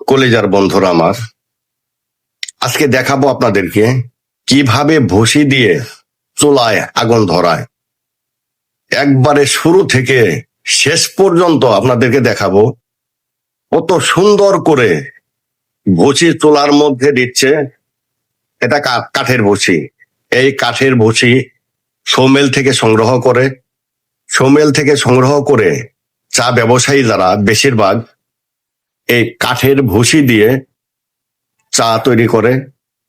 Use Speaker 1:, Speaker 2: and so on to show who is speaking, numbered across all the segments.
Speaker 1: কলেজার বন্ধুরা আমার, আজকে দেখাবো আপনাদেরকে কিভাবে ভুসি দিয়ে চুলায় আগুন ধরায়। একবারে শুরু থেকে শেষ পর্যন্ত আপনাদেরকে দেখাবো কত সুন্দর করে ভুসি চুলার মধ্যে দিচ্ছে। এটা কাঠের ভুসি। এই কাঠের ভুসি সৌমেল থেকে সংগ্রহ করে চা ব্যবসায়ী যারা বেশিরভাগ এই কাঠের ভুসি দিয়ে চা তৈরি করে,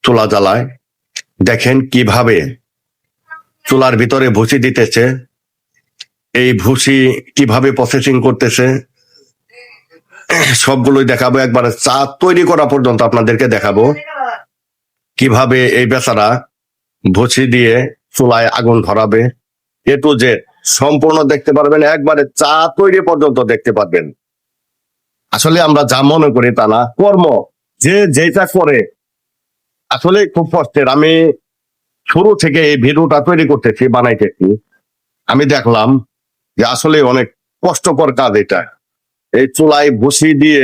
Speaker 1: চুলা জ্বালায়। দেখেন কিভাবে চুলার ভিতরে ভুসি দিতেছে, এই ভুসি কিভাবে প্রসেসিং করতেছে, সবগুলোই দেখাবো। একবারে চা তৈরি করা পর্যন্ত আপনাদেরকে দেখাবো কিভাবে এই বেচারা ভুসি দিয়ে চুলায় আগুন ধরাবে। এ টু জেড সম্পূর্ণ দেখতে পারবেন, একবারে চা তৈরি পর্যন্ত দেখতে পারবেন। আসলে আমরা যা মনে করি তা না, কর্ম যে যেটা করে আসলে খুব কষ্টের। আমি শুরু থেকে এই ভিডিওটা তৈরি করতেছি, বানাইতেছি, আমি দেখলাম যে আসলে অনেক কষ্টকর কাজ এটা। এই চুলায় ভুসি দিয়ে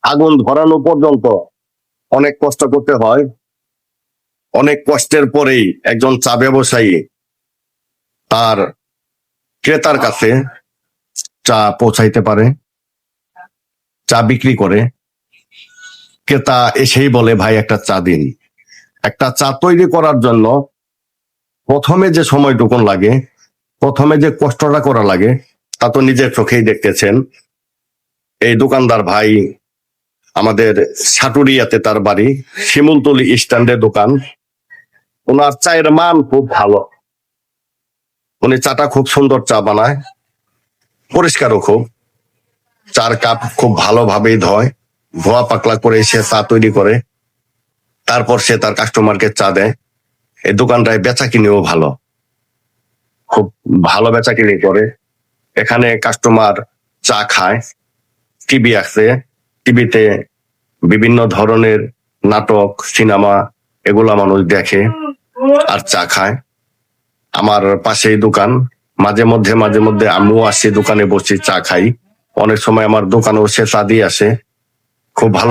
Speaker 1: আগুন ধরানো পর্যন্ত অনেক কষ্ট করতে হয়। অনেক কষ্টের পরেই একজন চা ব্যবসায়ী তার ক্রেতার কাছে চা পৌঁছাইতে পারে, চা বিক্রি করে। ক্রেতা এসেই বলে, ভাই একটা চা দিন। একটা চা তৈরি করার জন্য প্রথমে যে সময়টুকুন লাগে, প্রথমে যে কষ্টটা করা লাগে, তা তো নিজের চোখেই দেখতেছেন। এই দোকানদার ভাই আমাদের সাটুরিয়াতে তার বাড়ি, শিমুলতলি স্ট্যান্ডের দোকান। ওনার চায়ের মান খুব ভালো, উনি চাটা খুব সুন্দর চা বানায়, পরিষ্কারও খুব। চার কাপ খুব ভালোভাবেই ধোয়া পাকলা করে সে চা তৈরি করে, তারপর সে তার কাস্টমারকে চা দেয়। এই দোকানটায় বেচা কিনেও ভালো, খুব ভালো বেচা কিনে করে। এখানে কাস্টমার চা খায়, টিভি আছে, টিভিতে বিভিন্ন ধরনের নাটক, সিনেমা, এগুলা মানুষ দেখে আর চা খায়। আমার পাশেই দোকান, মাঝে মধ্যে আমিও আসি দোকানে, বসি, চা খাই। অনেক সময় আমার দোকানেও সে চা দিয়ে আসে, খুব ভালো।